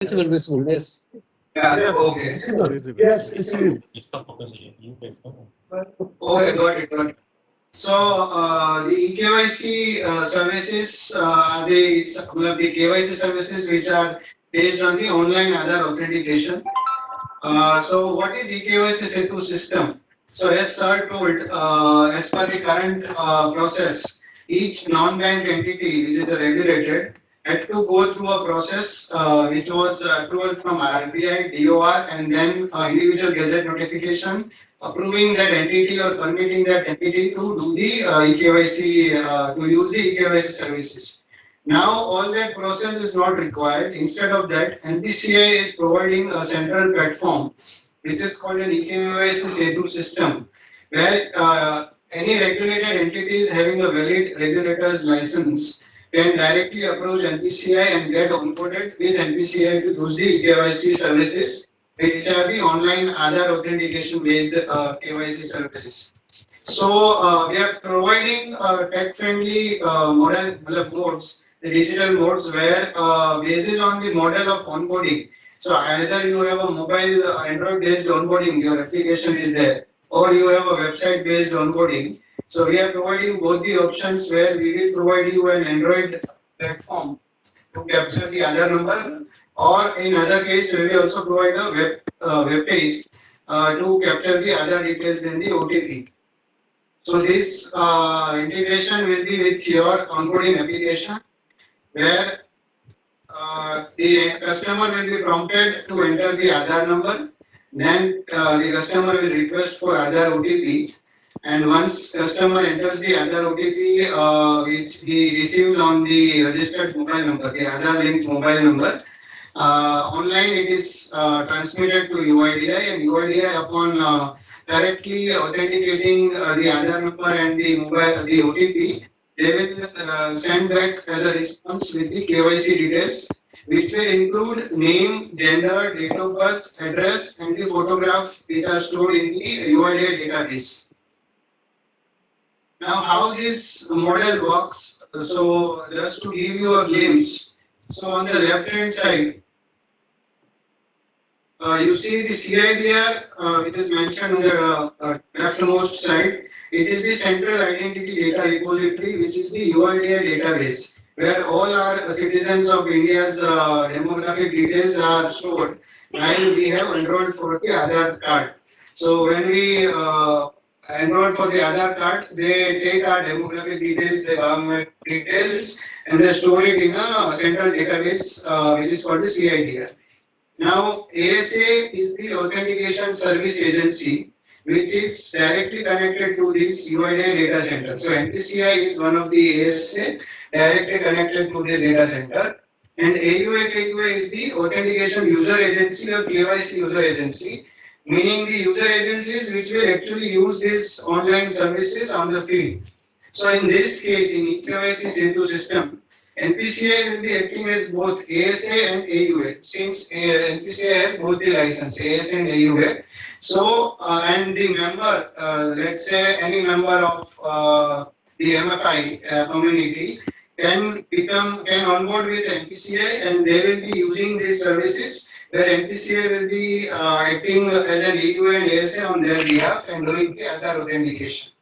Visible, visible, yes. Yeah, Yes, okay. visible. Yes, it's you. Okay, got it, got it. So, the e-KYC services are the KYC services which are based on the online other authentication. So, what is e-KYC Setu system? So, as sir told, as per the current process, each non-bank entity which is regulated had to go through a process which was approval from RBI, DOR, and then individual gazette notification approving that entity or permitting that entity to do the e-KYC, to use the e-KYC services. Now all that process is not required. Instead of that, NPCI is providing a central platform which is called an e-KYC Setu system, where any regulated entities having a valid regulator's license can directly approach NPCI and get onboarded with NPCI to use the e-KYC services, which are the online Aadhaar authentication based KYC services. So we are providing tech-friendly model modes, the digital modes, where based on the model of onboarding. So either you have a mobile Android-based onboarding, your application is there, or you have a website-based onboarding. So we are providing both the options where we will provide you an Android platform to capture the other number, or in other case we will also provide a web page to capture the other details in the OTP. So this integration will be with your onboarding application, where the customer will be prompted to enter the Aadhaar number. Then the customer will request for Aadhaar OTP, and once customer enters the Aadhaar OTP, which he receives on the registered mobile number, the Aadhaar linked mobile number, online it is transmitted to UIDI, and UIDI upon correctly authenticating the Aadhaar number and the OTP, they will send back as a response with the KYC details, which will include name, gender, date of birth, address, and the photograph which are stored in the UIDI database. Now, how this model works? So, just to give you a glimpse, so on the left hand side, you see the CIDR, which is mentioned on the leftmost side. It is the Central Identity Data Repository, which is the UIDI database, where all our citizens of India's demographic details are stored, while we have enrolled for the Aadhaar card. So when we enroll for the Aadhaar card, they take our demographic details, the government details, and they store it in a central database, which is called the CIDR. Now, ASA is the authentication service agency, which is directly connected to this UIDI data center. So, NPCI is one of the ASA directly connected to this data center. And AUA KUA is the authentication user agency or KYC user agency, meaning the user agencies which will actually use these online services on the field. So, in this case, in e-KYC Setu system, NPCI will be acting as both ASA and AUA, since NPCI has both the license, ASA and AUA. So, and the member, let's say any member of the MFI community can onboard with NPCI, and they will be using these services where NPCI will be acting as an AUA and ASA on their behalf and doing the other authentication.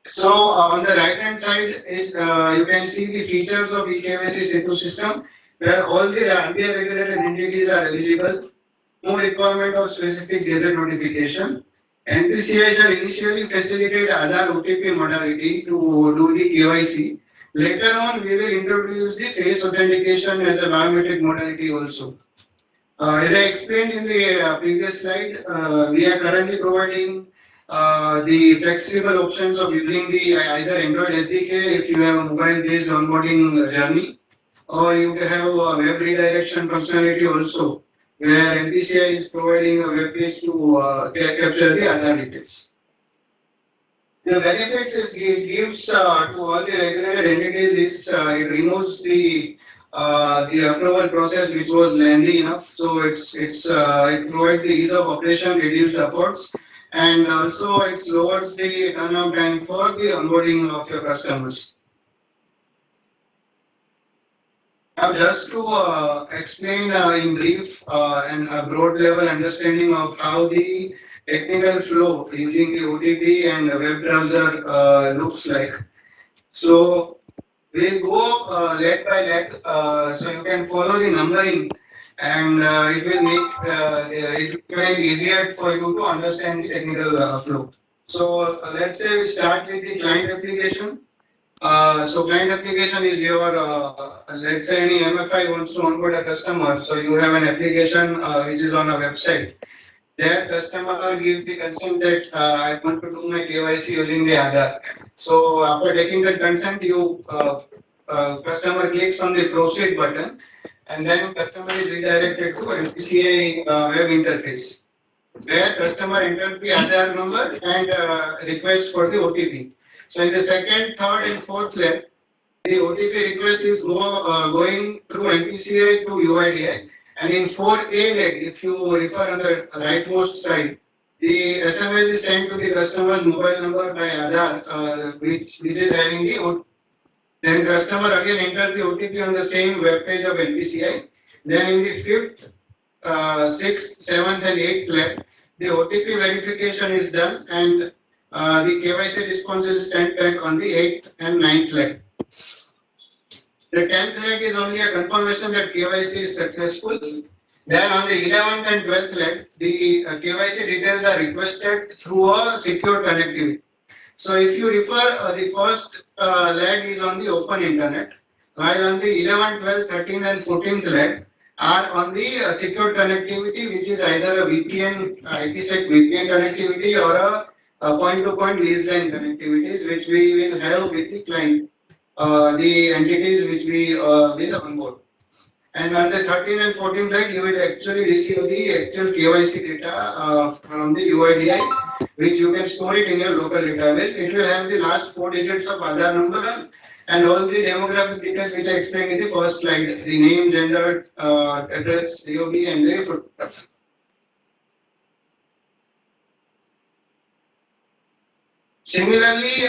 So on the right hand side is you can see the features of e-KYC Setu system, where all the RBI regulated entities are eligible. No requirement of specific gazette notification. NPCI shall initially facilitate Aadhaar OTP modality to do the KYC. Later on, we will introduce the face authentication as a biometric modality also. As I explained in the previous slide, we are currently providing the flexible options of using the either Android SDK if you have a mobile-based onboarding journey, or you have a web redirection functionality also, where NPCI is providing a web page to capture the other details. The benefits it gives to all the regulated entities is it removes the approval process which was lengthy enough. So it provides the ease of operation, reduced efforts, and also it lowers the turnaround time for the onboarding of your customers. Now, just to explain in brief and a broad level understanding of how the technical flow using the OTP and web browser looks like. So, we'll go leg by leg, so you can follow the numbering, and it will make it very easier for you to understand the technical flow. So, let's say we start with the client application. So client application is your, let's say any MFI wants to onboard a customer. So you have an application which is on a website. There customer gives the consent that I want to do my KYC using the Aadhaar. So after taking that consent, you customer clicks on the proceed button, and then customer is redirected to NPCI web interface, where customer enters the Aadhaar number and requests for the OTP. So in the second, third, and fourth leg, the OTP request is going through NPCI to UIDI. And in 4A leg, if you refer on the rightmost side, the SMS is sent to the customer's mobile number by Aadhaar, which is having the OTP. Then customer again enters the OTP on the same web page of NPCI. Then in the fifth, sixth, seventh, and eighth leg, the OTP verification is done, and the KYC response is sent back on the 8th and 9th leg. The 10th leg is only a confirmation that KYC is successful. Then on the 11th and 12th leg, the KYC details are requested through a secure connectivity. So if you refer, the first leg is on the open internet, while on the 11th, 12th, 13th, and 14th leg are on the secure connectivity, which is either a VPN, IPsec VPN connectivity, or a point-to-point lease line connectivities, which we will have with the client, the entities which we will onboard. And on the 13th and 14th leg, you will actually receive the actual KYC data from the UIDI, which you can store it in your local database. It will have the last 4 digits of Aadhaar number and all the demographic details which I explained in the first slide: the name, gender, address, DOB, and the photograph. Similarly,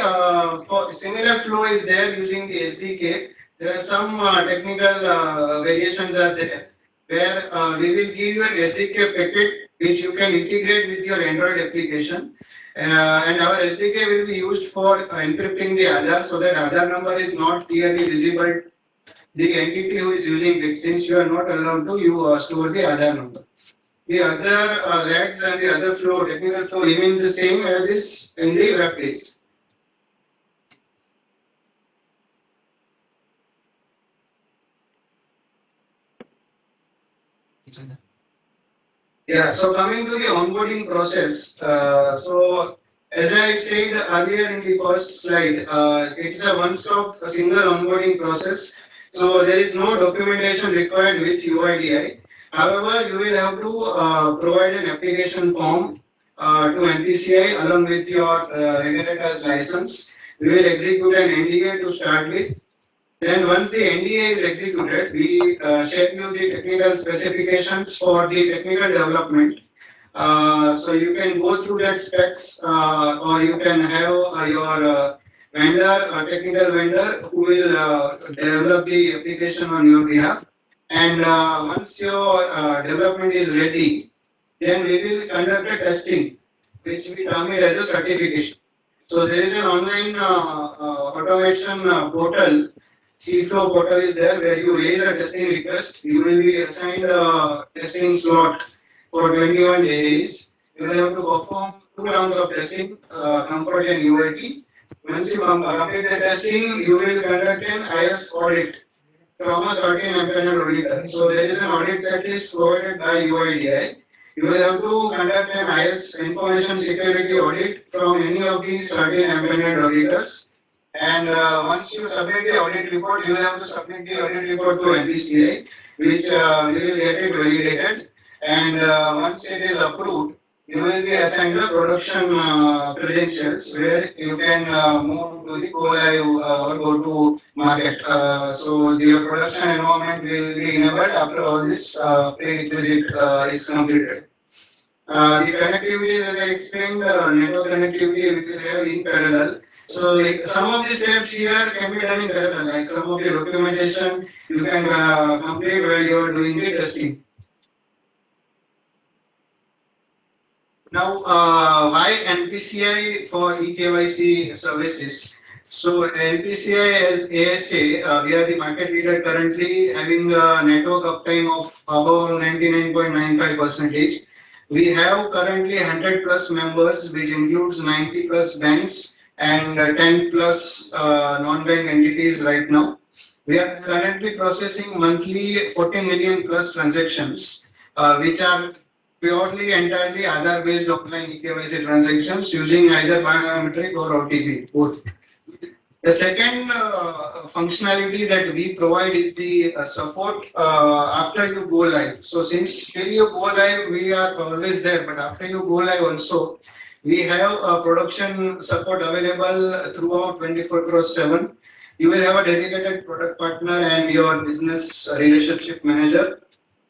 similar flow is there using the SDK. There are some technical variations are there, where we will give you an SDK packet which you can integrate with your Android application. And our SDK will be used for encrypting the Aadhaar, so that Aadhaar number is not clearly visible the entity who is using it, since you are not allowed to store the Aadhaar number. The other legs and the other flow, technical flow, remains the same as is in the web page. Yeah, so coming to the onboarding process, so as I said earlier in the first slide, it is a one-stop, a single onboarding process. So there is no documentation required with UIDI. However, you will have to provide an application form to NPCI along with your regulator's license. We will execute an NDA to start with. Then once the NDA is executed, we share you the technical specifications for the technical development. So you can go through that specs, or you can have your vendor, technical vendor, who will develop the application on your behalf. And once your development is ready, then we will conduct a testing, which we term it as a certification. So there is an online automation portal. CFlow portal is there, where you raise a testing request. You will be assigned a testing slot for 21 days. You will have to perform 2 rounds of testing, comfort and UAT. Once you complete the testing, you will conduct an IS audit from a certain independent auditor. So there is an audit checklist provided by UIDI. You will have to conduct an IS information security audit from any of the certain independent auditors. And once you submit the audit report, you will have to submit the audit report to NPCI, which we will get it validated. And once it is approved, you will be assigned the production credentials, where you can move to the go live or go to market. So your production environment will be enabled after all this prerequisite is completed. The connectivity, as I explained, network connectivity we will have in parallel. So like some of the steps here can be done in parallel, like some of the documentation you can complete while you are doing the testing. Now, why NPCI for e-KYC services? So NPCI as ASA, we are the market leader currently, having a network uptime of above 99.95 percentage. We have currently 100 plus members, which includes 90 plus banks and 10 plus non-bank entities right now. We are currently processing monthly 14 million plus transactions, which are purely entirely Aadhaar based offline e-KYC transactions using either biometric or OTP, both. The second functionality that we provide is the support after you go live. So since till you go live, we are always there, but after you go live also, we have production support available throughout 24/7. You will have a dedicated product partner and your business relationship manager.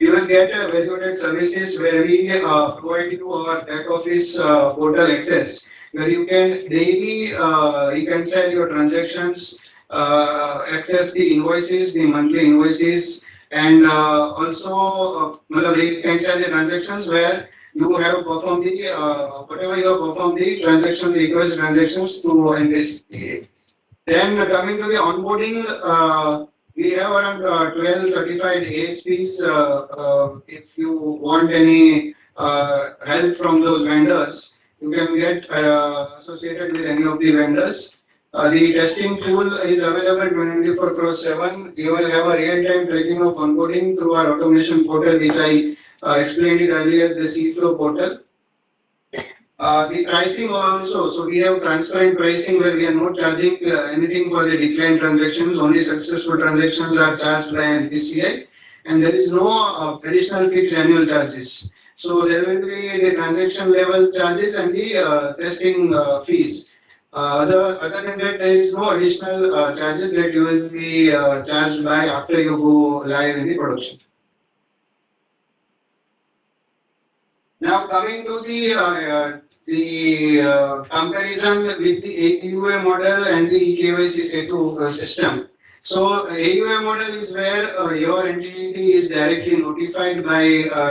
You will get a valued services where we provide you our back office portal access where you can daily reconcile your transactions, access the invoices, the monthly invoices, and also reconcile the transactions where you have performed the whatever you have performed the transactions, request transactions to investigate. Then coming to the onboarding, we have around 12 certified ASPs. If you want any help from those vendors, you can get associated with any of the vendors. The testing tool is available 24/7. You will have a real-time tracking of onboarding through our automation portal, which I explained it earlier, the C-Flow portal. The pricing also, so we have transparent pricing where we are not charging anything for the declined transactions, only successful transactions are charged by NPCI, and there is no additional fixed annual charges. So there will be the transaction level charges and the testing fees. Other than that, there is no additional charges that you will be charged by after you go live in the production. Now coming to the comparison with the AUA model and the e-KYC Setu system. So AUA model is where your entity is directly notified by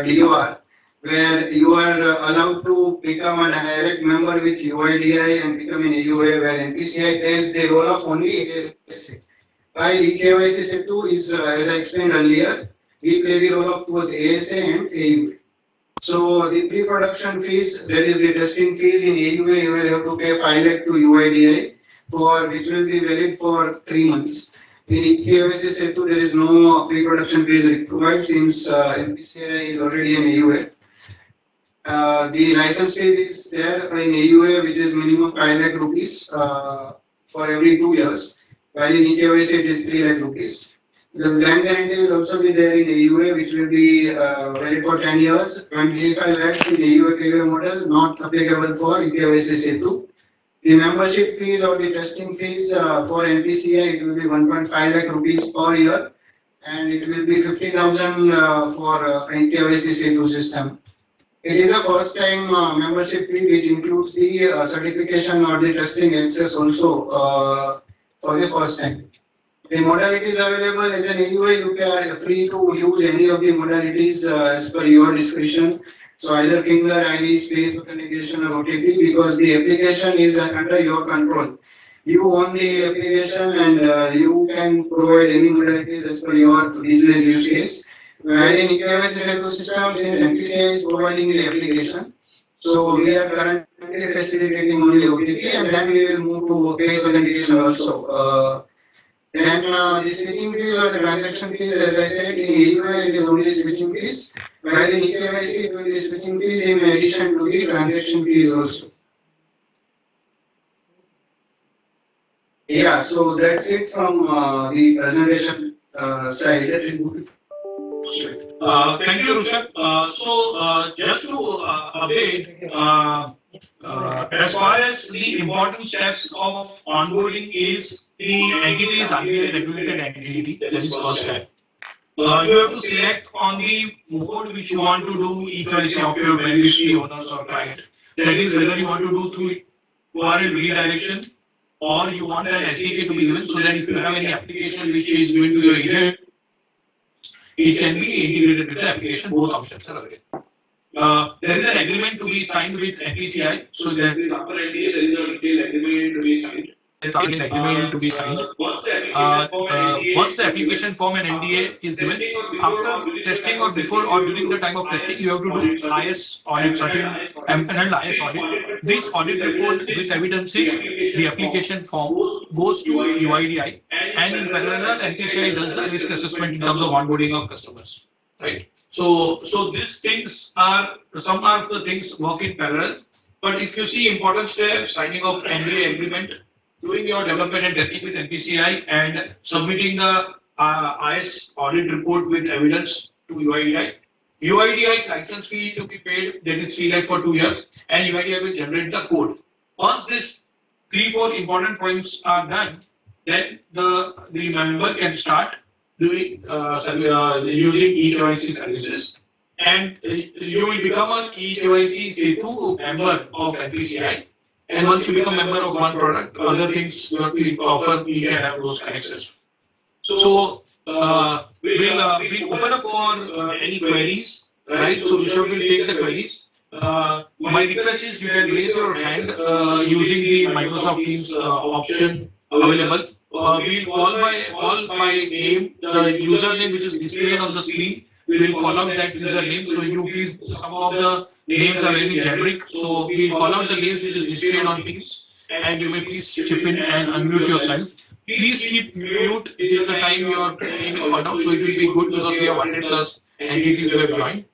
DOR, where you are allowed to become a direct member with UIDI and become an AUA, where NPCI plays the role of only ASA. While e-KYC Setu is, as I explained earlier, we play the role of both ASA and AUA. So the pre-production fees, that is the testing fees in AUA, you will have to pay 5 lakh to UIDI for which will be valid for 3 months. In e-KYC Setu, there is no pre-production fees required since NPCI is already an AUA. The license fees is there in AUA, which is minimum 5 lakh rupees for every 2 years, while in e-KYC it is 3 lakh rupees. The bank guarantee will also be there in AUA, which will be valid for 10 years. 25 lakhs in AUA KYA model, not applicable for e-KYC Setu. The membership fees or the testing fees for NPCI, it will be 1.5 lakh rupees per year, and it will be 50,000 for e-KYC Setu system. It is a first time membership fee which includes the certification or the testing access also for the first time. The modalities available as an AUA, you are free to use any of the modalities as per your discretion. So either finger, ID, space authentication or OTP, because the application is under your control. You own the application and you can provide any modalities as per your business use case. While in e-KYC ecosystem, since NPCI is providing the application, so we are currently facilitating only OTP, and then we will move to face authentication also. Then the switching fees or the transaction fees, as I said, in AUA it is only switching fees, while in e-KYC it will be switching fees in addition to the transaction fees also. Yeah, so that's it from the presentation side. Thank you, Rushabh. Just to update, as far as the important steps of onboarding is, the entity is RBI regulated entity. That is first step. You have to select on the mode which you want to do e-KYC of your beneficiary owners or client. That is whether you want to do through URL redirection or you want an SDK to be given so that if you have any application which is given to your agent, it can be integrated with the application. Both options are available. There is an agreement to be signed with NPCI. So there is after NDA, there is a detailed agreement to be signed. Agreement to be signed. Once the application form and NDA is given, after testing or before or during the time of testing, you have to do IS audit, certain empaneled IS audit. This audit report with evidences, the application form goes to UIDI, and in parallel, NPCI does the risk assessment in terms of onboarding of customers, right? So these things are, some of the things work in parallel, but if you see important steps, signing of NDA agreement, doing your development and testing with NPCI, and submitting the IS audit report with evidence to UIDI. UIDI license fee to be paid, that is 3 lakh for 2 years, and UIDI will generate the code. Once this 3-4 important points are done, then the member can start doing using e-KYC services, and you will become an e-KYC Setu member of NPCI. And once you become member of one product, other things you offer, you can have those connections. So we'll open up for any queries, right? So Vishal will take the queries. My request is you can raise your hand using the Microsoft Teams option available. We'll call by name, the username which is displayed on the screen. We'll call out that username. So you please, some of the names are very generic. So we'll call out the names which is displayed on Teams, and you may please chip in and unmute yourself. Please keep mute till the time your name is called out. So it will be good because we have 100 plus entities who have joined.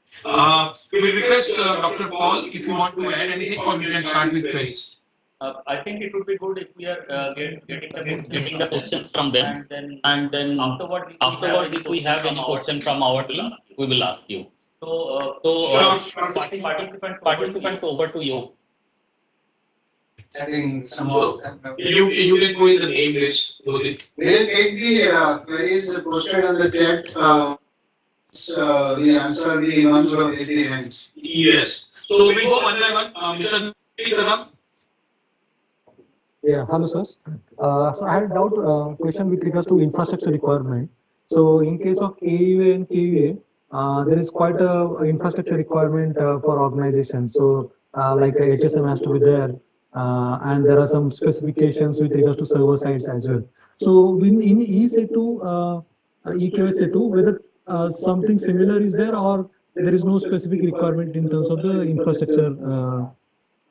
We request Dr. Paul if you want to add anything, or you can start with queries. I think it would be good if we are getting the questions from them, and then afterwards, if we have any question from our team, we will ask you. Participants, over to you. Having some of them. You can go in the name list. We'll take the queries posted on the chat. We answer the ones who have raised their hands. Yes. So we go one by one. Mr. Kadam. Yeah, hello, sir. So I had a doubt question with regards to infrastructure requirement. So in case of AUA and KUA, there is quite a infrastructure requirement for organization. So like HSM has to be there, and there are some specifications with regards to server sides as well. So in e-Setu, e-KYC, whether something similar is there, or there is no specific requirement in terms of the infrastructure?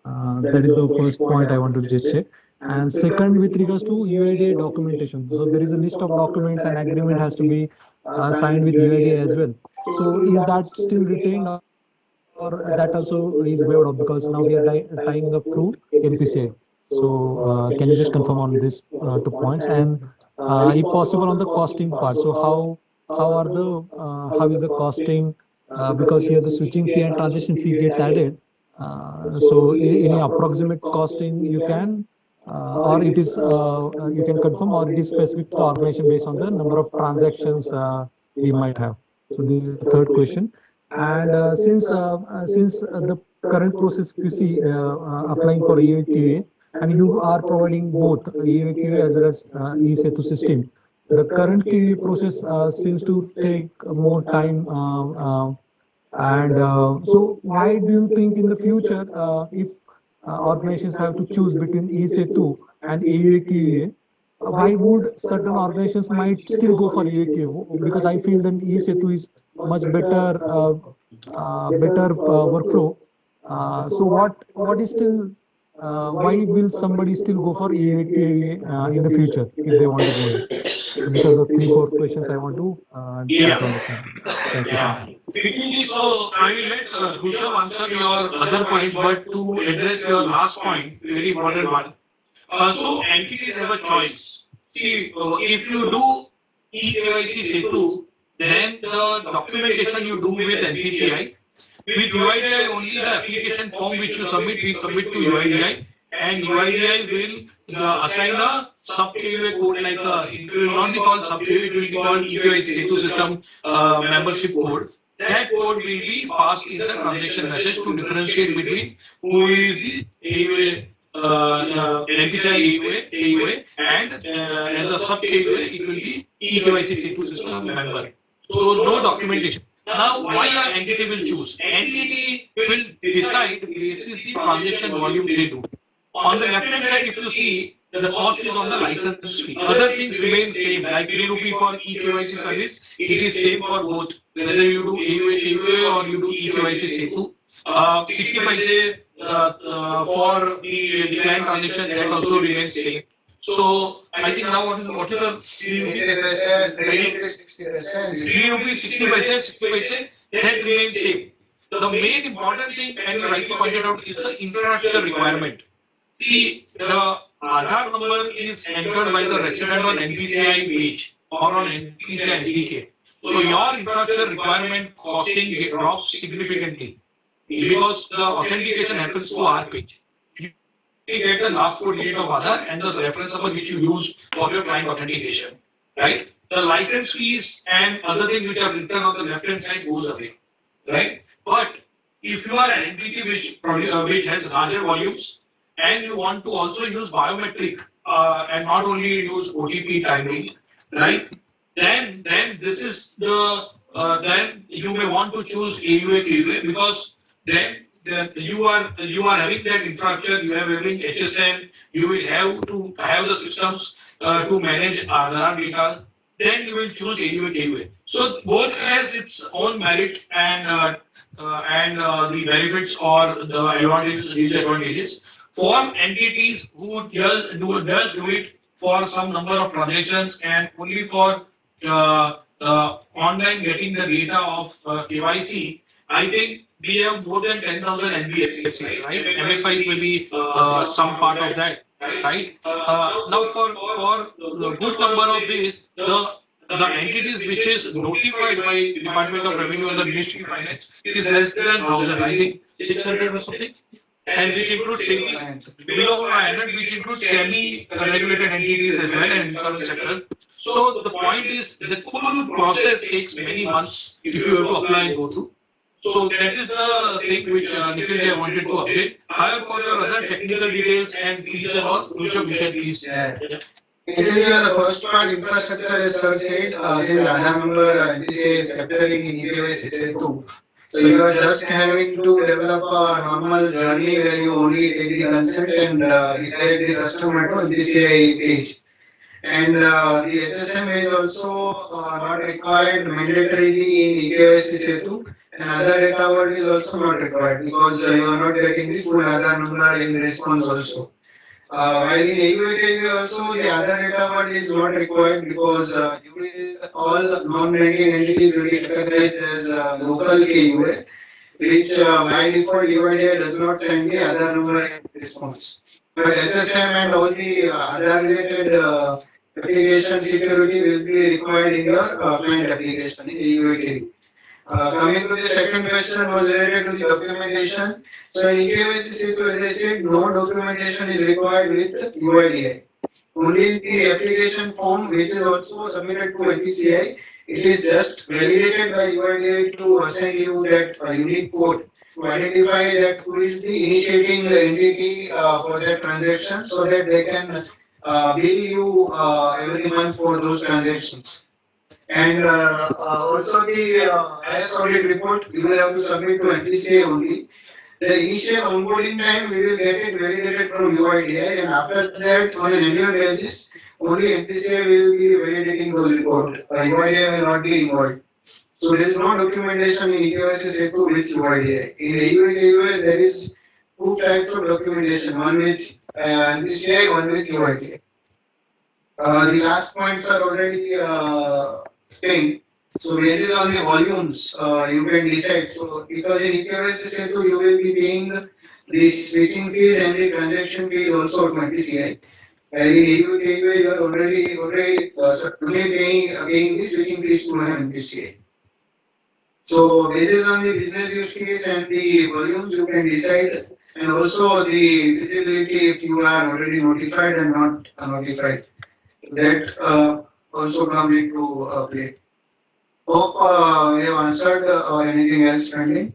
That is the first point I want to just check. And second, with regards to UIDA documentation, so there is a list of documents and agreement has to be signed with UIDA as well. So is that still retained, or that also is waived off, because now we are tying up through NPCI? So can you just confirm on these 2 points, and if possible on the costing part? So how is the costing? Because here the switching fee and transaction fee gets added. So any approximate costing you can, or it is you can confirm, or it is specific to the organization based on the number of transactions we might have. So this is the third question. And since the current process you see applying for e-KYC, and you are providing both e-KYC as well as e-Setu system, the current KYC process seems to take more time. So why do you think in the future, if organizations have to choose between e-Setu and e-KYC, why would certain organizations might still go for e-KYC? Because I feel that e-Setu is much better workflow. So what is still, why will somebody still go for e-KYC in the future if they want to go? These are the 3-4 questions I want to understand. Thank you. So I will let Rushav answer your other points, but to address your last point, very important one. So entities have a choice. See, if you do e-KYC Setu, then the documentation you do with NPCI, with UIDI only the application form which you submit, we submit to UIDI, and UIDI will assign a sub-KUA code, like it will not be called sub-KUA, it will be called e-KYC Setu System membership code. That code will be passed in the transaction message to differentiate between who is the AUA NPCI AUA, KUA, and as a sub KUA, it will be e-KYC Setu System member. So no documentation. Now, why an entity will choose? Entity will decide basis the transaction volumes they do. On the left hand side, if you see, the cost is on the license fee. Other things remain same, like 3 rupee for e-KYC service. It is same for both, whether you do AUA, KUA or you do e-KYC Setu. 60 paise for the client transaction, that also remains same. So I think now what is the 3 rupees? 3 rupees, 60 paise, 60 paise, that remains same. The main important thing, and you rightly pointed out, is the infrastructure requirement. See, the Aadhaar number is entered by the resident on NPCI page or on NPCI SDK. So your infrastructure requirement costing drops significantly because the authentication happens to our page. You get the last 4 digit of Aadhaar and the reference number which you use for your client authentication, right? The license fees and other things which are written on the left hand side goes away, right? But if you are an entity which has larger volumes and you want to also use biometric and not only use OTP timing, right? Then this is the then you may want to choose AUA KUA because then you are having that infrastructure, you are having HSM, you will have to have the systems to manage Aadhaar data. Then you will choose AUA KUA. So both has its own merit and the benefits or the advantages, disadvantages. For entities who does do it for some number of transactions and only for online getting the data of KYC, I think we have more than 10,000 NBFCs, right? MFIs will be some part of that, right? Now for a good number of these, the entities which is notified by Department of Revenue and the Ministry of Finance is less than 1,000, I think 600 or something. And which includes below 500, which includes semi-regulated entities as well and insurance sector. So the point is the full process takes many months if you have to apply and go through. So that is the thing which Nikhil wanted to update. However, for your other technical details and fees and all, Rishabh, you can please. The first part, infrastructure, as sir said, since Aadhaar number NPCI is capturing in e-KYC Setu. So you are just having to develop a normal journey where you only take the consent and redirect the customer to NPCI page. And the HSM is also not required mandatorily in e-KYC Setu, and other data world is also not required because you are not getting the full Aadhaar number in response also. While in AUA also the other data world is not required because all non-banking entities will be categorized as local KUA, which by default UIDI does not send the other number in response. But HSM and all the other related application security will be required in your client application in AUA. Coming to the second question was related to the documentation. So in e-KYC Setu, as I said, no documentation is required with UIDI. Only the application form, which is also submitted to NPCI, it is just validated by UIDI to assign you that unique code to identify that who is the initiating the entity for that transaction, so that they can bill you every month for those transactions. And also the IS audit report we will have to submit to NPCI only. The initial onboarding time we will get it validated from UIDI, and after that on an annual basis only NPCI will be validating those reports. UIDI will not be involved. So there is no documentation in e-KYC Setu with UIDI. In AUA there is two types of documentation, one with NPCI, one with UIDI. The last points are already explained. So based on the volumes, you can decide. So because in e-KYC Setu you will be paying the switching fees and the transaction fees also to NPCI. And in AUA you are already paying the switching fees to NPCI. So based on the business use case and the volumes, you can decide, and also the feasibility if you are already notified and not notified. That also comes into play. Hope we have answered or anything else pending.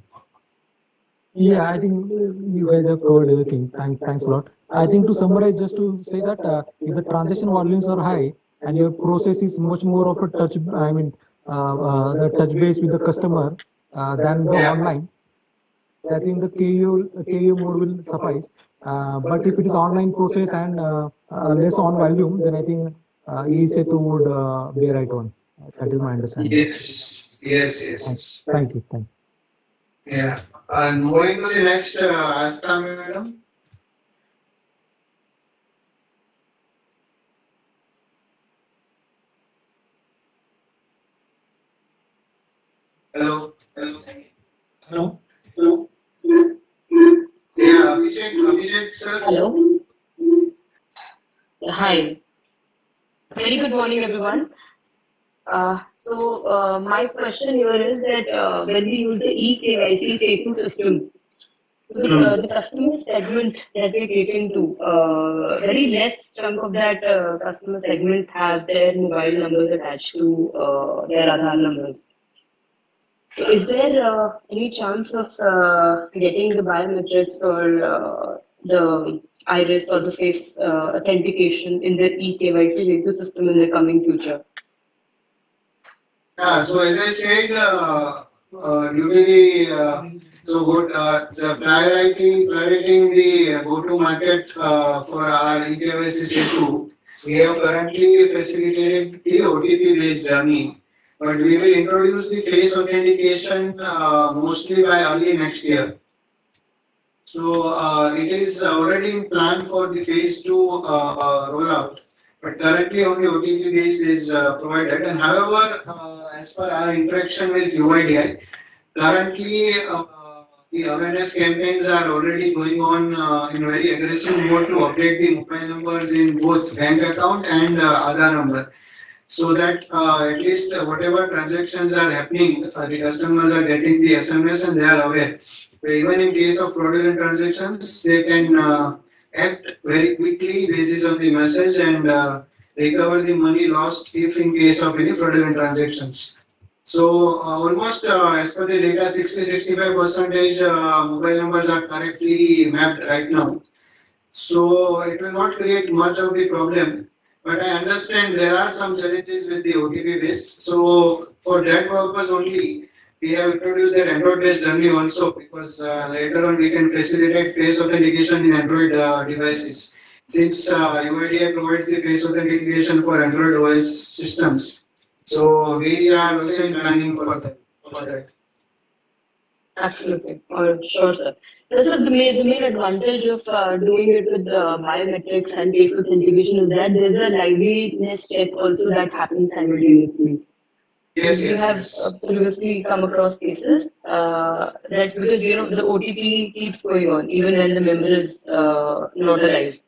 Yeah, I think you guys have covered everything. Thanks a lot. I think to summarize, just to say that if the transaction volumes are high and your process is much more of a touch, I mean, the touch base with the customer than the Yeah. online, I think the KU mode will suffice. But if it is online process and less on volume, then I think e-Setu would be right one. That is my understanding. Yes. Yes. Yes. Thank, Yes. thank you. Thank you. Yeah. And moving to the next, Asta madam. Hello. Hello. Hello. Hello. Yeah, Abhishek, sir. Hello. Hi. Very good morning, everyone. My question here is that when we use the e-KYC Setu system, so the customer segment that we're catering to, very less chunk of that customer segment have their mobile numbers attached to their Aadhaar numbers. So is there any chance of getting the biometrics or the iris or the face authentication in the e-KYC Setu system in the coming future? Yeah, so as I said, due to the the prioritizing the go-to market for our e-KYC Setu, we have currently facilitated the OTP-based journey, but we will introduce the face authentication mostly by early next year. So it is already in plan for the phase 2 rollout, but currently only OTP based is provided. And however, as per our interaction with UIDI, currently the awareness campaigns are already going on in a very aggressive mode to update the mobile numbers in both bank account and Aadhaar number. So that at least whatever transactions are happening, the customers are getting the SMS and they are aware. Even in case of fraudulent transactions, they can act very quickly basis on the message and recover the money lost if in case of any fraudulent transactions. So almost as per the data, 60-65% mobile numbers are correctly mapped right now. So it will not create much of the problem. But I understand there are some challenges with the OTP based. So for that purpose only, we have introduced that Android based journey also because later on we can facilitate face authentication in Android devices. Since UIDI provides the face authentication for Android OS systems. So we are also in planning for that. Absolutely. Or sure, sir. That's the main advantage of doing it with biometrics and face authentication is that there's a liveliness check also that happens simultaneously. Yes, We yes, have yes. previously come across cases that because the OTP keeps going on even when the member is not alive.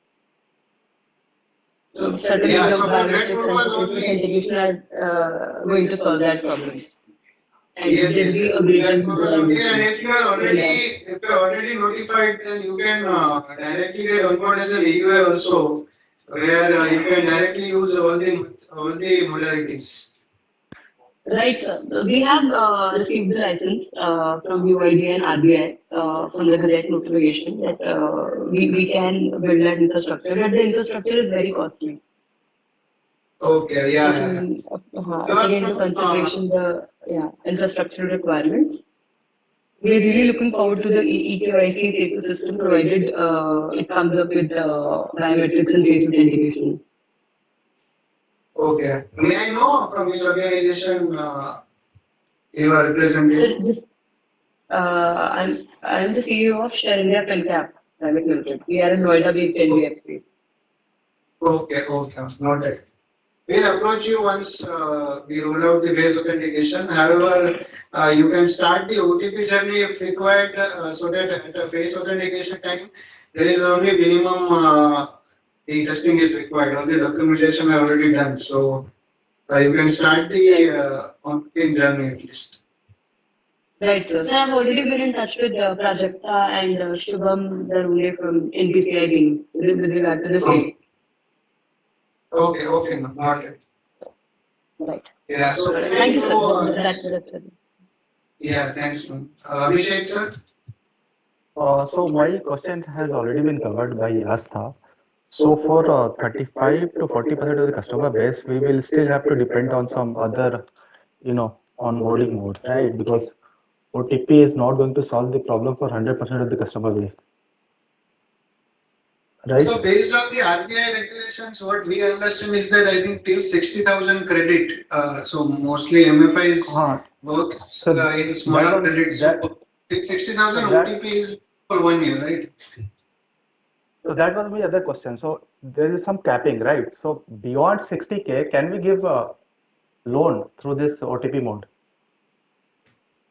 So certainly Yeah, the so for that biometrics and purpose the face only. authentication are going to solve that problem. And Yes, there will yes, be yes. a greater That purpose only. And mobilization. if you are already notified, then you can directly get on board as an EUA also, where you can directly use all the modalities. Right, sir. We have received the license from UID and RBI from the Gazette notification that we can build that infrastructure, but the infrastructure is very costly. Okay, yeah, yeah, yeah. You are Taking into from consideration the infrastructural requirements, we're really looking forward to the e-KYC Setu system provided it comes up with biometrics and face authentication. okay. May I know from which organization you are representing? So I'm the CEO of Share India FinCap Private Limited. We are a Noida-based NBFC. Okay, okay, noted. We'll approach you once we roll out the face authentication. However, you can start the OTP journey if required, so that at a face authentication time, there is only minimum the testing is required. All the documentation are already done, so you can start the on-pin journey at least. Right, sir. So I've already been in touch with Prajakta and Shubham Darule from NPCI team with regard to the same. Okay, okay, no, noted. Right. Yeah, so Thank you, sir. That's it. yeah, thanks, ma'am. Abhishek, sir. So my question has already been covered by Astha. So for 35 to 40% of the customer base, we will still have to depend on some other, onboarding modes, right? Because OTP is not going to solve the problem for 100% of the customer base, right? So based on the RBI regulations, what we understand is that I think till 60,000 credit, so mostly MFIs Uh, work so in that smaller was credits. that. So till 60,000 So that OTP is for 1 year, right? so that was my other question. So there is some capping, right? So beyond 60K, can we give a loan through this OTP mode?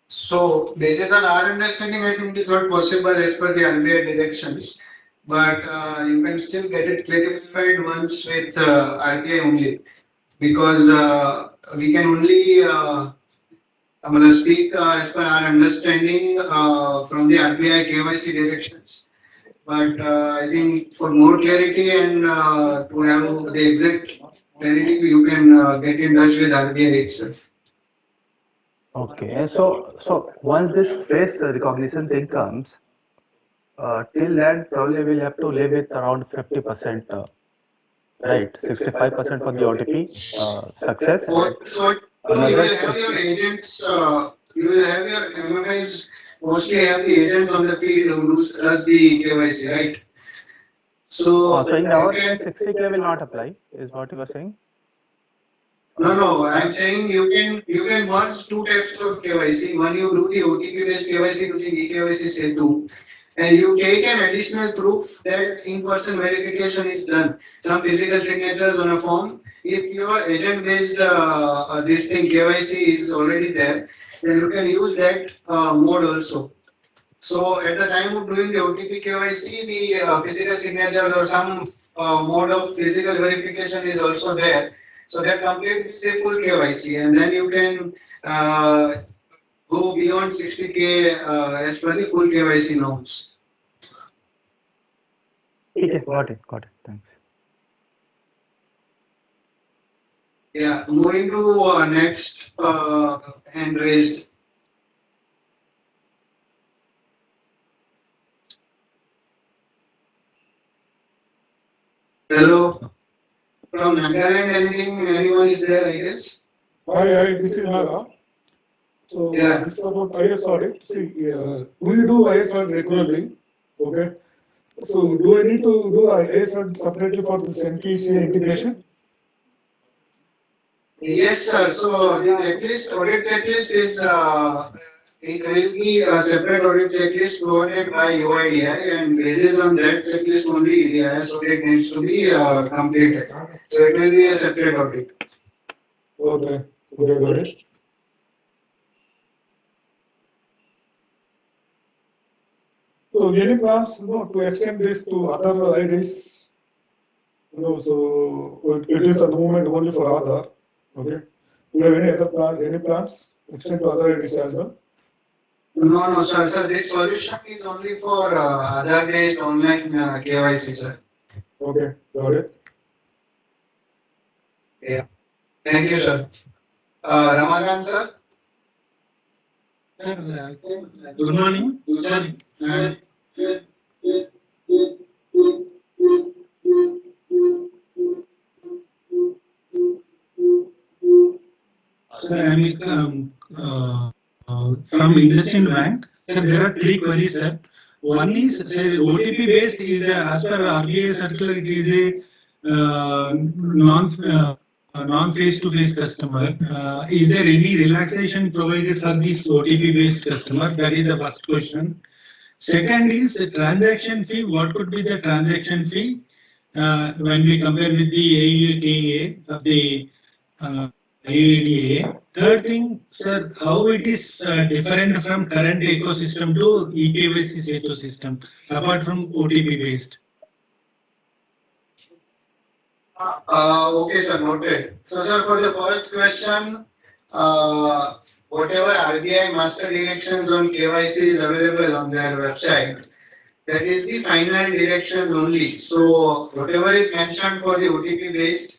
So basis on our understanding, I think it is not possible as per the RBI directions. But you can still get it clarified once with RBI only, because we can only I'm going to speak as per our understanding from the RBI KYC directions. But I think for more clarity and to have the exact clarity, you can get in touch with RBI itself. Okay, so once this face recognition thing comes, till then probably we'll have to live with around 50%, right? 65% for the OTP success and So you another will have your agents, you will have your MFIs mostly have the agents on the field who does the KYC, right? So so in you our case can 60K will not apply, is what you were saying? no, I'm saying you can merge two types of KYC. One you do the OTP based KYC using e-KYC Setu, and you take an additional proof that in-person verification is done. Some physical signatures on a form. If your agent-based this thing KYC is already there, then you can use that mode also. So at the time of doing the OTP KYC, the physical signatures or some mode of physical verification is also there. So that completes the full KYC, and then you can go beyond 60K as per the full KYC norms. Okay, got it. Thanks. Yeah, moving to next hand raised. Hello, from Nagaland, anyone is there, I guess? Hi, this is Naga. So Yeah. this is about IS audit. See, we do IS audit regularly. Okay. So do I need to do IS audit separately for this NPCA integration? Yes, sir. So the checklist, audit checklist is it will be a separate audit checklist provided by UIDI, and basis on that checklist only the IS audit needs to be completed. So it will be a separate audit. Okay. Okay, got it. So any plans, to extend this to other IDs? So it is at the moment only for Aadhaar. Okay. Do you have any other plan? Any plans extend to other IDs as well? No, sir. Sir, this solution is only for Aadhaar-based online KYC, sir. Okay, got it. Yeah. Thank you, sir. Ramakant, sir. Good morning, sir. Sir, I am from IndusInd Bank. Sir, there are three queries, sir. One is, sir, OTP based is as per RBI circular, it is a non face to face customer. Is there any relaxation provided for this OTP based customer? That is the first question. Second is transaction fee. What could be the transaction fee when we compare with the AUA of the AUDA? Third thing, sir, how it is different from current ecosystem to e-KYC Setu system, apart from OTP based? Okay, sir, noted. So, sir, for the first question, whatever RBI master directions on KYC is available on their website, that is the final directions only. So, whatever is mentioned for the OTP based,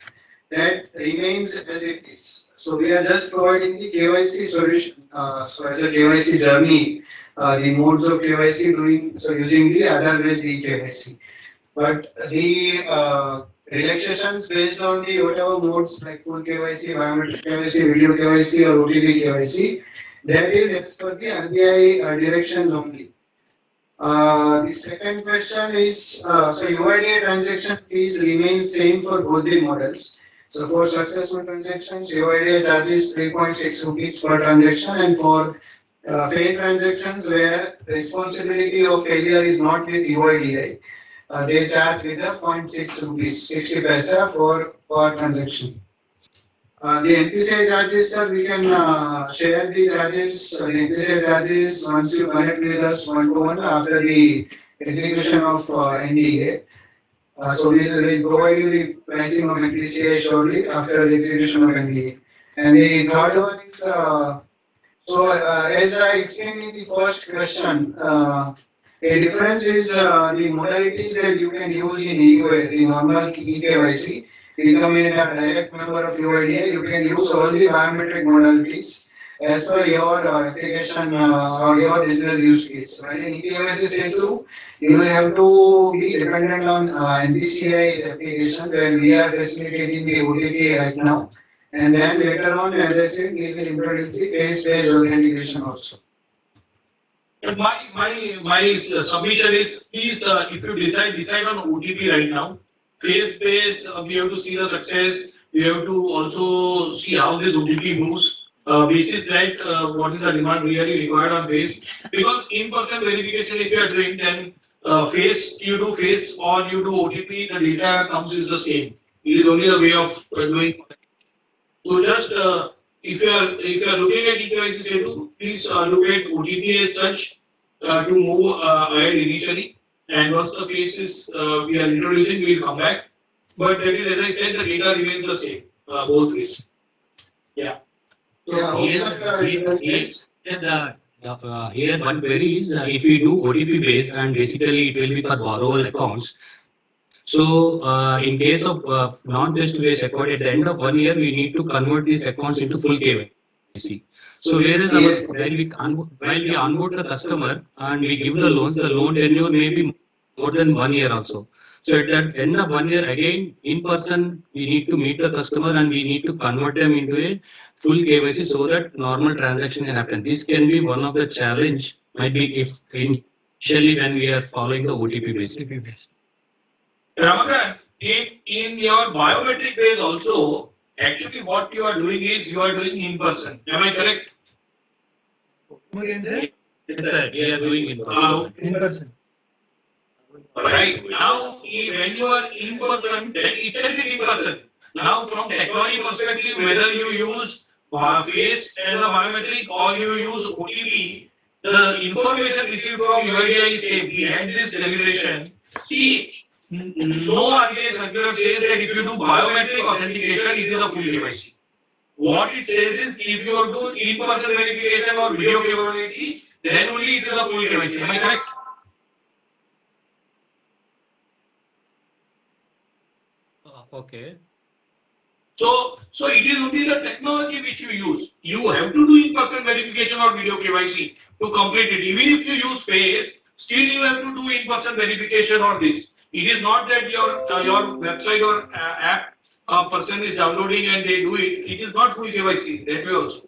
that remains as it is. So, we are just providing the KYC solution. So, as a KYC journey, the modes of KYC doing so using the other-based e-KYC. But the relaxations based on the whatever modes like full KYC, biometric KYC, video KYC, or OTP KYC, that is as per the RBI directions only. The second question is, so UIDA transaction fees remain same for both the models. So for successful transactions, UIDA charges 3.6 rupees per transaction, and for failed transactions where responsibility of failure is not with UIDA, they charge with a 0.6 rupees, 60 paisa for per transaction. The NPCI charges, sir, we can share the charges. The NPCI charges once you connect with us one-to-one after the execution of NDA. So we'll provide you the pricing of NPCI shortly after the execution of NDA. And the third one is, as I explained in the first question, a difference is the modalities that you can use in EUA, the normal e-KYC. Becoming a direct member of UIDA, you can use all the biometric modalities as per your application or your business use case. While in e-KYC Setu, you will have to be dependent on NPCI's application where we are facilitating the OTP right now. And then later on, as I said, we will introduce the face-based authentication also. But my submission is, please, if you decide on OTP right now. Face-based, we have to see the success. We have to also see how this OTP moves. Basis that what is the demand really required on face. Because in-person verification, if you are doing, then face, you do face or you do OTP, the data comes is the same. It is only the way of doing. So just if you are looking at e-KYC Setu, please look at OTP as such to move ahead initially. And once the face is we are introducing, we will come back. But that is, as I said, the data remains the same both ways. Yeah. Yeah. Here one query is if we do OTP based and basically it will be for borrower accounts. So in case of non-face-to-face account, at the end of 1 year, we need to convert these accounts into full KYC. So whereas while we onboard the customer and we give the loans, the loan tenure may be more than 1 year also. So at the end of 1 year, again, in person, we need to meet the customer and we need to convert them into a full KYC so that normal transaction can happen. This can be one of the challenge, might be if initially when we are following the OTP based. Ramakant, in your biometric base also, actually what you are doing is you are doing in person. Am I correct? Yes, sir. We are doing in person. Right. Now, when you are in person, then itself is in person. Now, from technology perspective, whether you use face as a biometric or you use OTP, the information received from UIDI is same. We had this deliberation. See, no RBI circular says that if you do biometric authentication, it is a full KYC. What it says is if you do in-person verification or video KYC, then only it is a full KYC. Am I correct? Okay. So it is only the technology which you use. You have to do in-person verification or video KYC to complete it. Even if you use face, still you have to do in-person verification or this. It is not that your website or app person is downloading and they do it. It is not full KYC that way also.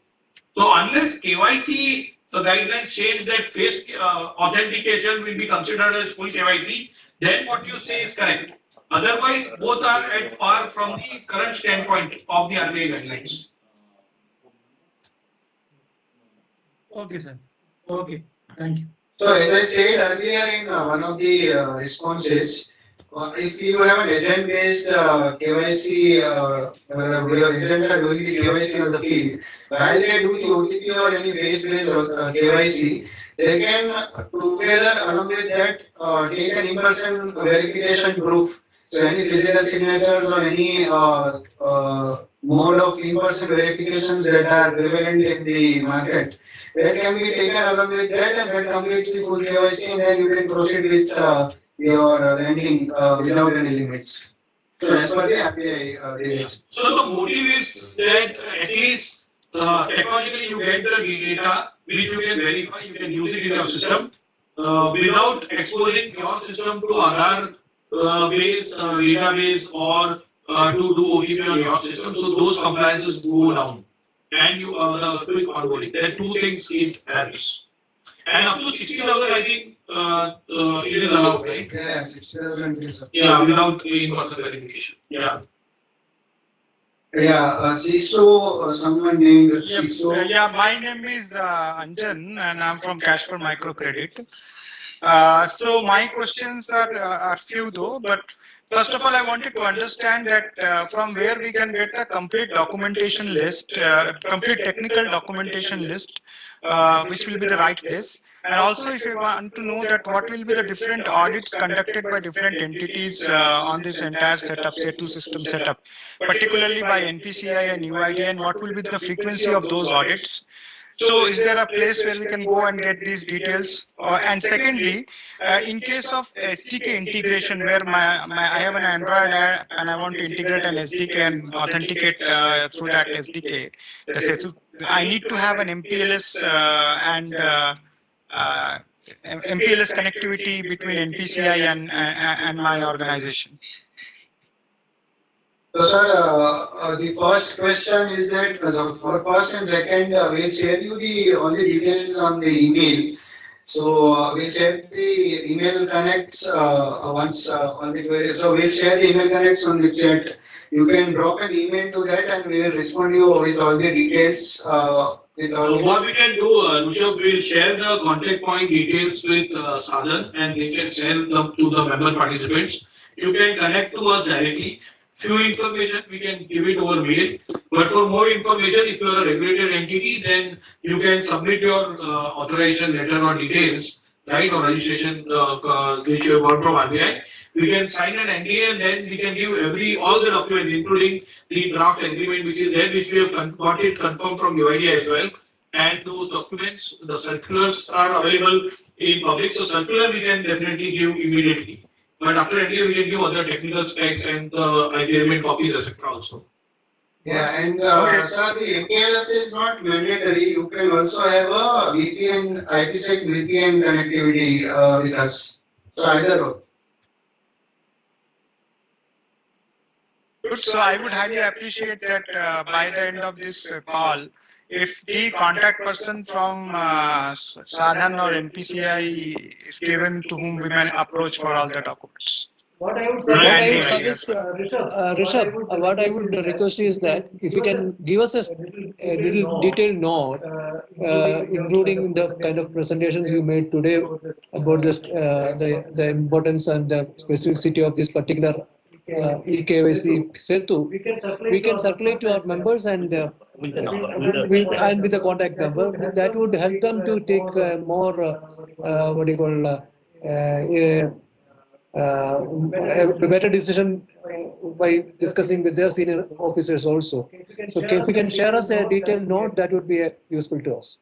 So unless KYC guidelines change that face authentication will be considered as full KYC, then what you say is correct. Otherwise, both are at par from the current standpoint of the RBI guidelines. Okay, sir. Okay, thank you. So as I said earlier in one of the responses, if you have an agent-based KYC, your agents are doing the KYC on the field, while they do the OTP or any face-based KYC, they can together along with that take an in-person verification proof. So any physical signatures or any mode of in-person verifications that are prevalent in the market, that can be taken along with that and that completes the full KYC and then you can proceed with your lending without any limits. So as per the RBI So the motive is that at least technologically you get the data which you can verify, you can use it in your system without exposing your system to other database or to do OTP on your system. So those compliances go down and you the quick onboarding. There are two things it has. And up to 60,000, I think it is allowed, right? Yeah, 60,000 is. Yeah, without in-person verification. Yeah. Yeah, CISO, someone named Yep. CISO. Yeah, my name is Anjan, and I'm from Cash for Microcredit. So my questions are few though, but first of all, I wanted to understand that from where we can get a complete documentation list, complete technical documentation list, which will be the right place. And also, if you want to know that what will be the different audits conducted by different entities on this entire setup, Setu system setup, particularly by NPCI and UID, and what will be the frequency of those audits. So is there a place where we can go and get these details? And secondly, in case of SDK integration, where I have an Android app and I want to integrate an SDK and authenticate through that SDK, I need to have an MPLS and MPLS connectivity between NPCI and my organization. So, sir, the first question is that for first and second, we'll share you all the details on the email. So we'll share the email connects once on the query. So we'll share the email connects on the chat. You can drop an email to that, and we will respond you with all the details. What we can do, Rushabh, we'll share the contact point details with Sadhan, and they can share them to the member participants. You can connect to us directly. Few information we can give it over mail, but for more information, if you are a regulated entity, then you can submit your authorization letter or details, right, or registration which you have got from RBI. We can sign an NDA and then we can give all the documents, including the draft agreement which is there, which we have got it confirmed from UID as well. And those documents, the circulars are available in public, so circular we can definitely give immediately. But after NDA, we can give other technical specs and the agreement copies, etc. also. Yeah, and sir, the MPLS is not mandatory. You can also have a VPN, IPsec VPN connectivity with us. So either or. Good. So I would highly appreciate that by the end of this call, if the contact person from Sadhan or NPCI is given to whom we may approach for all the documents. What I would suggest, Rishabh, what I would request is that if you can give us a little detailed note, including the kind of presentations you made today about this, the importance and the specificity of this particular e-KYC Setu, we can circulate to our members and with the contact number. That would help them to take more a better decision by discussing with their senior officers also. So if you can share us a detailed note, that would be useful to us.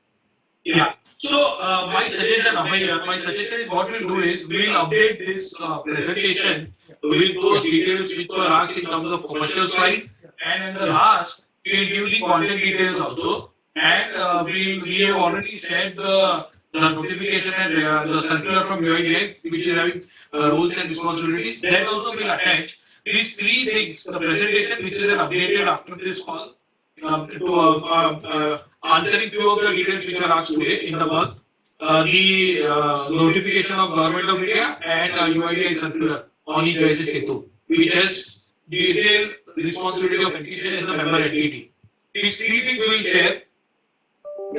Yeah. So my suggestion is what we'll do is we'll update this presentation with those details which were asked in terms of commercial slide, and in the last we'll give the content details also, and we have already shared the notification and the circular from UIDI which is having rules and responsibilities. That also will attach these three things: the presentation which is an updated after this call, to answering few of the details which are asked today in the month, the notification of Government of India and UIDI circular on e-KYC Setu, which has detailed responsibility of NPCI and the member entity. These three things we'll share,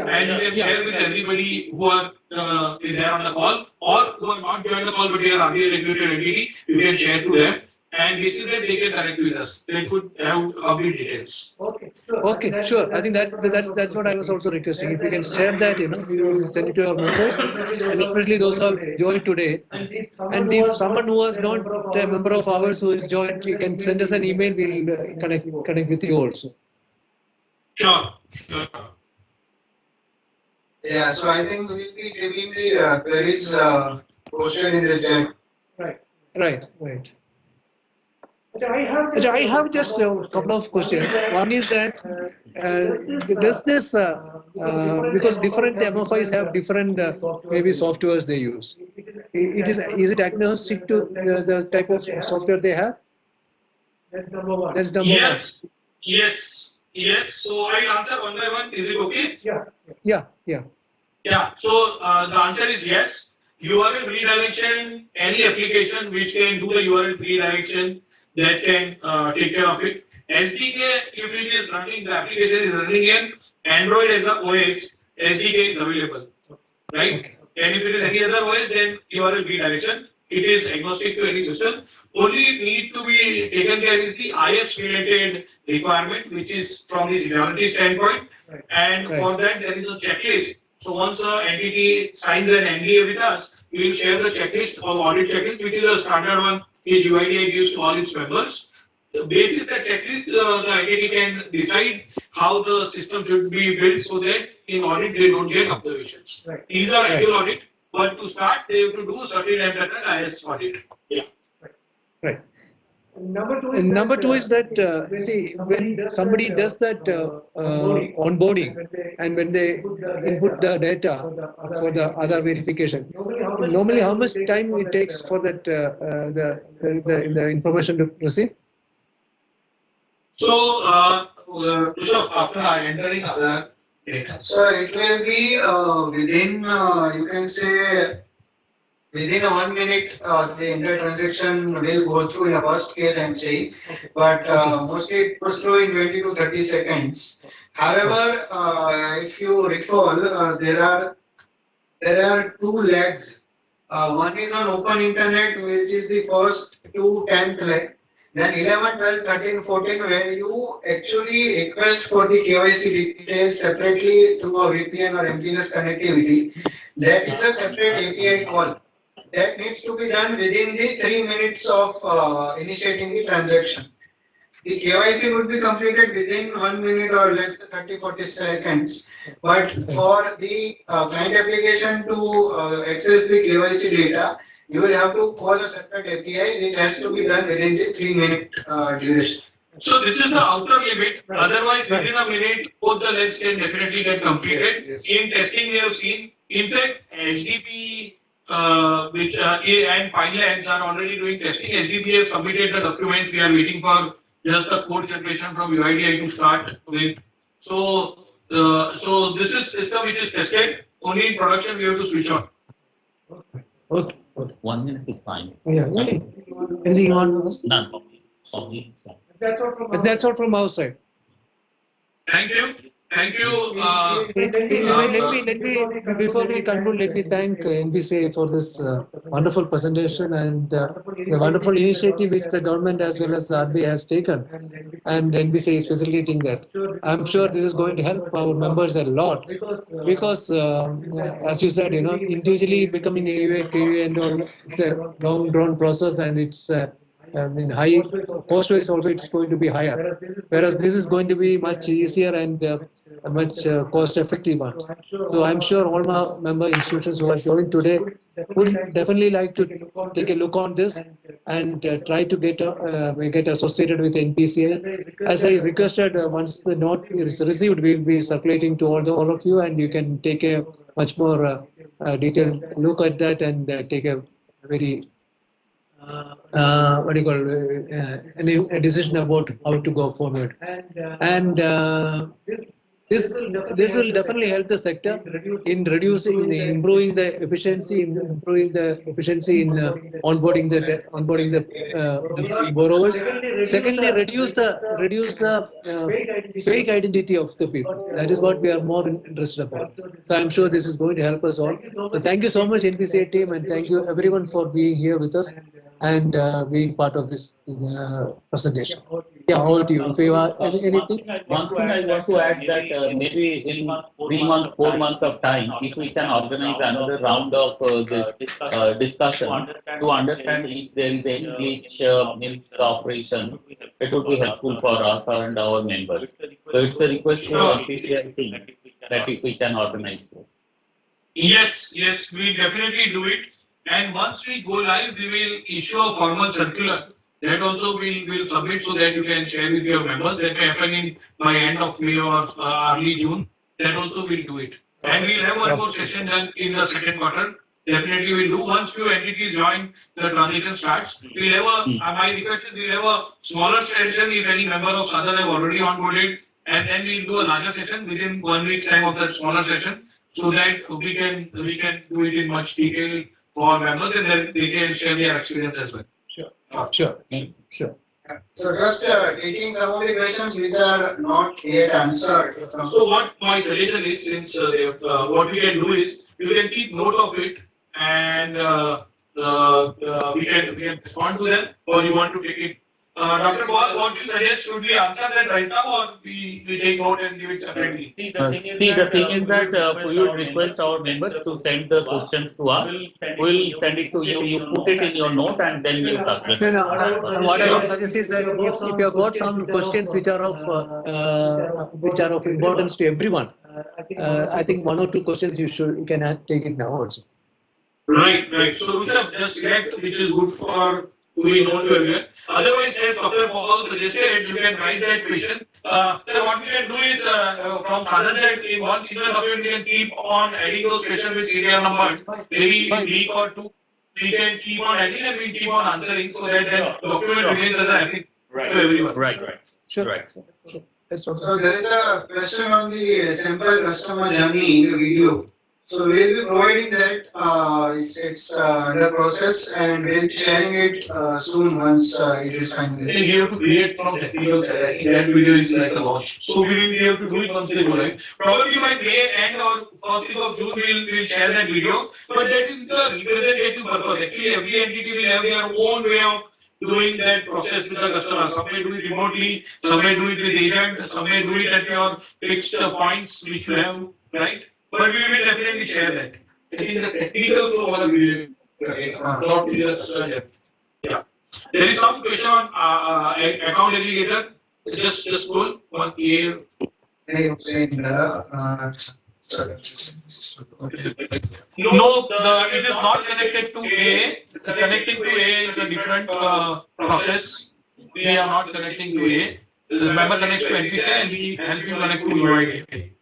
and you can share with everybody who are there on the call, or who are not joined the call but they are RBI regulated entity. You can share to them, and basically they can connect with us. They could have complete details. Okay, sure. I think that's what I was also requesting. If you can share that, we will send it to our members, and especially those who have joined today. And if someone who was not a member of ours who is joined, you can send us an email. We'll connect with you also. Sure. Yeah, so I think we'll be giving the queries posted in the chat. Right. Ajay, I have just a couple of questions. One is that does this because different MFIs have different maybe softwares they use. Is it agnostic to the type of software they have? That's number one. Yes, yes. So I'll answer one by one. Is it okay? Yeah. Yeah. So the answer is yes. URL redirection, any application which can do the URL redirection, that can take care of it. SDK, if it is running, the application is running in Android as a OS, SDK is available, right? And if it is any other OS, then URL redirection. It is agnostic to any system. Only need to be taken care is the IS related requirement, which is from the security standpoint. And for that, there is a checklist. So once an entity signs an NDA with us, we will share the checklist of audit checklist, which is a standard one which UIDA gives to all its members. Based on that checklist, the entity can decide how the system should be built so that in audit they don't get observations. These are annual audit, but to start they have to do a certain IS audit. Yeah. Right. Number two is that see, when somebody does that onboarding and when they input the data for the other verification, normally how much time it takes for that the information to receive? So, after entering other data. So it will be within, you can say, within 1 minute, the entire transaction will go through in a worst case, I'm saying, but mostly it goes through in 20 to 30 seconds. However, if you recall, there are two legs. One is on open internet, which is the first to 10th leg. Then 11, 12, 13, 14, where you actually request for the KYC details separately through a VPN or MPLS connectivity. That is a separate API call. That needs to be done within the 3 minutes of initiating the transaction. The KYC would be completed within 1 minute or less than 30-40 seconds. But for the client application to access the KYC data, you will have to call a separate API which has to be done within the 3 minute duration. So this is the outer limit. Otherwise, within a minute, both the legs can definitely get completed. In testing, we have seen, in fact, HDP which and Pine Labs are already doing testing. HDP have submitted the documents. We are waiting for just the code generation from UIDI to start with. So this is system which is tested. Only in production we have to switch on. Okay. 1 minute is fine. Yeah. Anything you want to ask? None. That's all from our side. Thank you. Thank you. Let me before we conclude, let me thank NBCA for this wonderful presentation and the wonderful initiative which the government as well as the RBI has taken, and NBCA is facilitating that. I'm sure this is going to help our members a lot because, as you said, individually becoming AUA, KUA, and all the long-drawn process, and it's high cost-wise also it's going to be higher, whereas this is going to be much easier and a much cost-effective one. So I'm sure all my member institutions who are joined today would definitely like to take a look on this and try to get associated with NPCA. As I requested, once the note is received, we'll be circulating to all of you, and you can take a much more detailed look at that and take a very what do you call a decision about how to go forward. And this will definitely help the sector in improving the efficiency in onboarding the borrowers. Secondly, reduce the fake identity of the people. That is what we are more interested about. So I'm sure this is going to help us all. So thank you so much, NPCA team, and thank you everyone for being here with us and being part of this presentation. Yeah, over to you. If you have anything. One thing I want to add that maybe in 3 months, 4 months of time, if we can organize another round of this discussion to understand if there is any glitch in the operations, it would be helpful for us and our members. So it's a request to NPCI team that if we can organize this. Yes, we definitely do it. And once we go live, we will issue a formal circular That also will submit so that you can share with your members. That may happen in by end of May or early June. That also will do it. And we'll have one more session done in the second quarter. Definitely we'll do. Once few entities join, the transition starts. We'll have my request is we'll have a smaller session if any member of Sadhan have already onboarded, and then we'll do a larger session within 1 week's time of that smaller session, so that we can do it in much detail for members, and then they can share their experience as well. Sure. So just taking some of the questions which are not yet answered. So what my suggestion is, since what we can do is you can keep note of it, and we can respond to them, or you want to take it. Dr. Paul, what do you suggest? Should we answer that right now, or we take note and give it separately? See, the thing is that we would request our members to send the questions to us. We'll send it to you. You put it in your note and then you submit. What I would suggest is that if you have got some questions which are of importance to everyone, I think 1 or 2 questions you can take it now also. Right. So Rishabh, just select which is good for to be known to everyone. Otherwise, as Dr. Paul suggested, you can write that question. So what we can do is from Sadhan side, in one single document, we can keep on adding those questions with serial number. Maybe in week or 2, we can keep on adding and we keep on answering, so that the document remains as a ethic to everyone. Right. Sure. So there is a question on the simple customer journey video. So we'll be providing that. It's under process, and we'll be sharing it soon once it is I think finalized. we have to create from technical side. I think that video is like a launch. So we have to do it once they go live. Probably by May end or first week of June, we'll share that video. But that is the representative purpose. Actually, every entity will have their own way of doing that process with the customer. Some may do it remotely, some may do it with agent, some may do it at your fixed points which you have, right? But we will definitely share that. I think the technical flow of the video, not with the customer. Yeah. There is some question on account aggregator. Just scroll one here. No, it is not connected to A. Connecting to A is a different process. We are not connecting to A. The member connects to NPC and we help you connect to UID.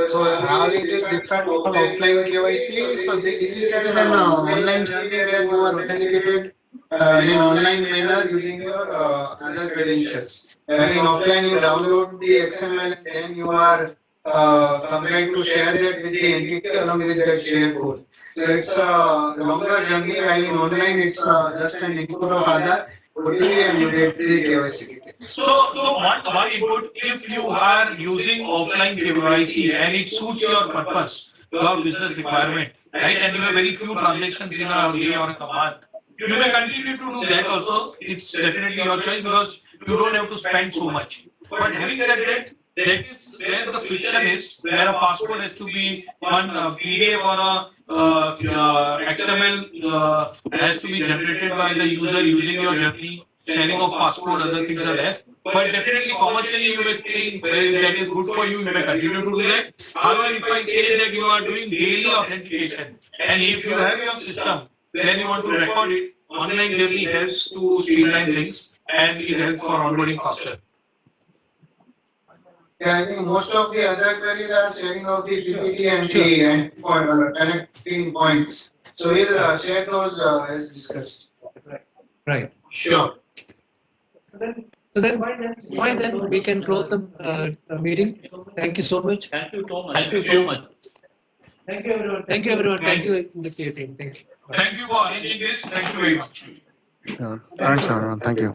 So how it is different from offline KYC? So this is an online journey where you are authenticated in an online manner using your other credentials. And in offline, you download the XML and then you are compelled to share that with the entity along with that share code. So it's a longer journey, while in online it's just an input of Aadhaar, OTP, and you get the KYC details. So one input, if you are using offline KYC and it suits your purpose, your business requirement, right, and you have very few transactions in a day or a month, you may continue to do that also. It's definitely your choice because you don't have to spend so much. But having said that, that is where the friction is, where a passcode has to be one PDF or a XML has to be generated by the user using your journey, sharing of passcode, other things are there. But definitely commercially you may think that is good for you, you may continue to do that. However, if I say that you are doing daily authentication and if you have your system, then you want to record it, online journey helps to streamline things and it helps for onboarding faster. Yeah, I think most of the other queries are sharing of the PPT and the connecting points. So we'll share those as discussed. Right. Sure. So then, fine, then we can close the meeting. Thank you so much. Thank you so much. Thank you, everyone. Thank you, everyone. Thank you, the team. Thank you. Thank you for arranging this. Thank you very much. Yeah, thanks, everyone. Thank you.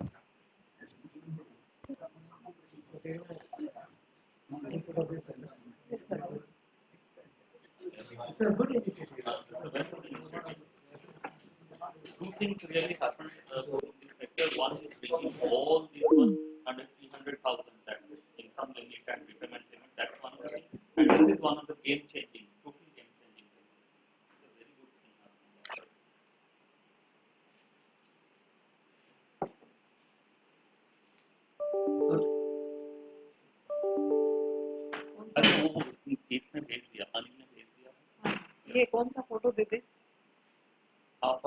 Two things really happened in this sector. One is bringing all these 300,000 that income limit and repayment limit. That's one of the things. And this is one of the game-changing, totally game-changing things. It's a very good thing. अरे वो गीत ने भेज दिया, अनिल ने भेज दिया। ये कौन सा फोटो दे दे? आप